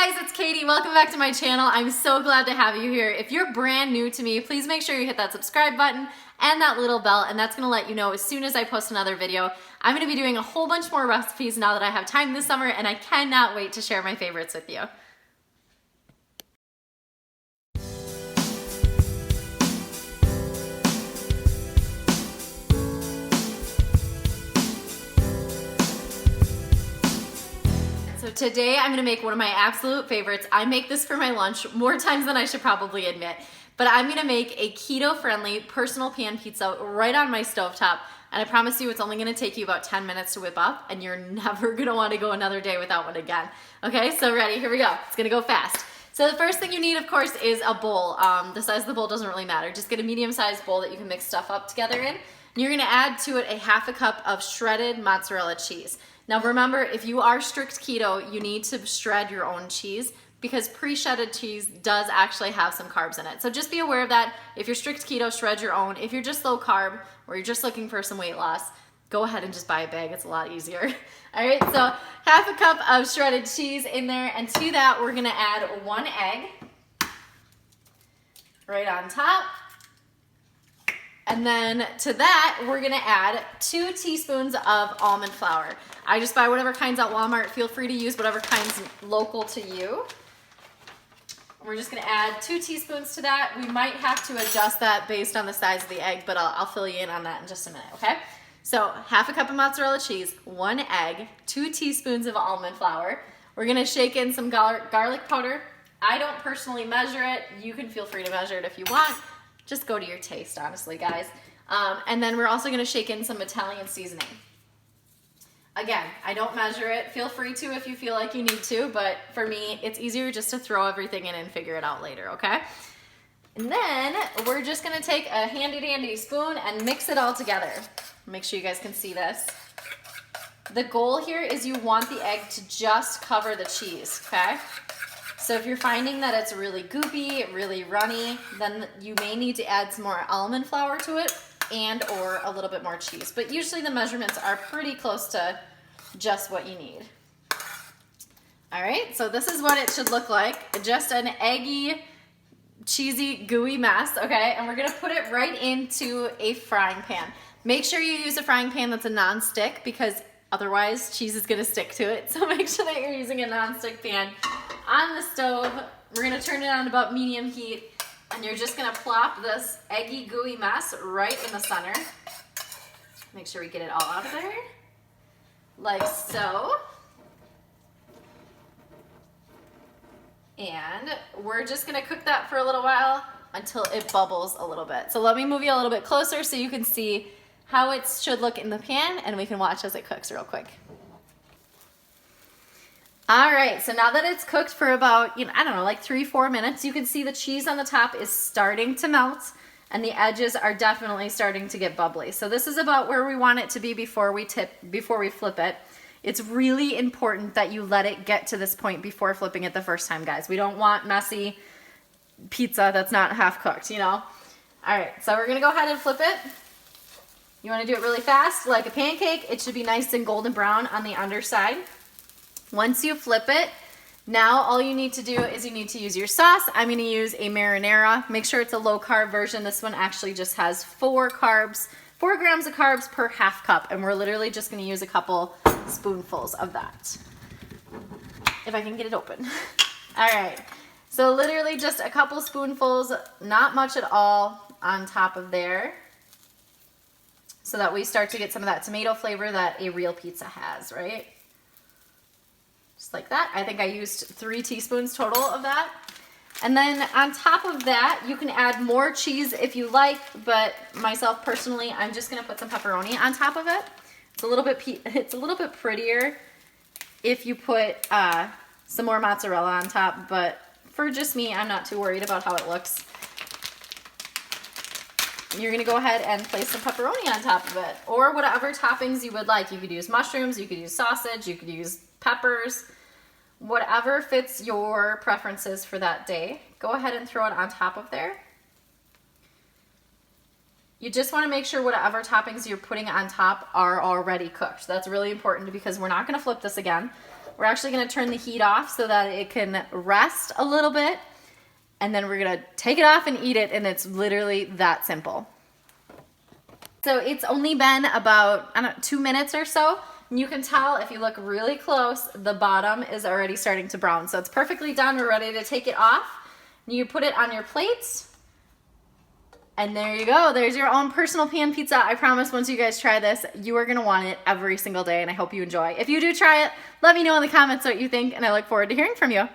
guys, it's Katie. Welcome back to my channel. I'm so glad to have you here. If you're brand new to me, please make sure you hit that subscribe button and that little bell, and that's gonna let you know as soon as I post another video. I'm gonna be doing a whole bunch more recipes now that I have time this summer, and I cannot wait to share my favorites with you. So today I'm gonna make one of my absolute favorites. I make this for my lunch more times than I should probably admit, but I'm gonna make a keto-friendly personal pan pizza right on my stovetop, and I promise you it's only gonna take you about 10 minutes to whip up, and you're never gonna wanna go another day without one again. Okay, so ready, here we go. It's gonna go fast. So the first thing you need, of course, is a bowl. The size of the bowl doesn't really matter. Just get a medium-sized bowl that you can mix stuff up together in. And you're gonna add to it a half a cup of shredded mozzarella cheese. Now remember, if you are strict keto, you need to shred your own cheese because pre-shredded cheese does actually have some carbs in it. So just be aware of that. If you're strict keto, shred your own. If you're just low carb or you're just looking for some weight loss, go ahead and just buy a bag. It's a lot easier. All right, so half a cup of shredded cheese in there, and to that we're gonna add 1 egg right on top. And then to that, we're gonna add 2 teaspoons of almond flour. I just buy whatever kinds at Walmart. Feel free to use whatever kinds local to you. We're just gonna add 2 teaspoons to that. We might have to adjust that based on the size of the egg, but I'll fill you in on that in just a minute, okay? So half a cup of mozzarella cheese, 1 egg, 2 teaspoons of almond flour. We're gonna shake in some garlic powder. I don't personally measure it. You can feel free to measure it if you want. Just go to your taste, honestly, guys. And then we're also gonna shake in some Italian seasoning. Again, I don't measure it. Feel free to if you feel like you need to, but for me, it's easier just to throw everything in and figure it out later, okay? And then we're just gonna take a handy dandy spoon and mix it all together. Make sure you guys can see this. The goal here is you want the egg to just cover the cheese, okay? So if you're finding that it's really goopy, really runny, then you may need to add some more almond flour to it and or a little bit more cheese. But usually the measurements are pretty close to just what you need. All right, so this is what it should look like. Just an eggy, cheesy, gooey mess, okay? And we're gonna put it right into a frying pan. Make sure you use a frying pan that's a non-stick because otherwise cheese is gonna stick to it. So make sure that you're using a non-stick pan on the stove. We're gonna turn it on about medium heat, and you're just gonna plop this eggy, gooey mess right in the center. Make sure we get it all out of there, like so. And we're just gonna cook that for a little while until it bubbles a little bit. So let me move you a little bit closer so you can see how it should look in the pan, and we can watch as it cooks real quick. All right, so now that it's cooked for about, I don't know, like 3-4 minutes, you can see the cheese on the top is starting to melt and the edges are definitely starting to get bubbly. So this is about where we want it to be before we flip it. It's really important that you let it get to this point before flipping it the first time, guys. We don't want messy pizza that's not half cooked, All right, so we're gonna go ahead and flip it. You wanna do it really fast, like a pancake. It should be nice and golden brown on the underside. Once you flip it, now all you need to do is you need to use your sauce. I'm gonna use a marinara. Make sure it's a low carb version. This one actually just has 4 grams of carbs per half cup, and we're literally just gonna use a couple spoonfuls of that. If I can get it open. All right, so literally just a couple spoonfuls, not much at all on top of there, so that we start to get some of that tomato flavor that a real pizza has, right? Just like that. I think I used 3 teaspoons total of that. And then on top of that, you can add more cheese if you like, but myself personally, I'm just gonna put some pepperoni on top of it. It's a little bit prettier if you put some more mozzarella on top, but for just me, I'm not too worried about how it looks. You're gonna go ahead and place some pepperoni on top of it, or whatever toppings you would like. You could use mushrooms, you could use sausage, you could use peppers, whatever fits your preferences for that day. Go ahead and throw it on top of there. You just wanna make sure whatever toppings you're putting on top are already cooked. That's really important because we're not gonna flip this again. We're actually gonna turn the heat off so that it can rest a little bit, and then we're gonna take it off and eat it, and it's literally that simple. So it's only been about, I don't know, 2 minutes or so. And you can tell if you look really close, the bottom is already starting to brown. So it's perfectly done. We're ready to take it off. You put it on your plates. And there you go. There's your own personal pan pizza. I promise once you guys try this, you are going to want it every single day. And I hope you enjoy. If you do try it, let me know in the comments what you think. And I look forward to hearing from you.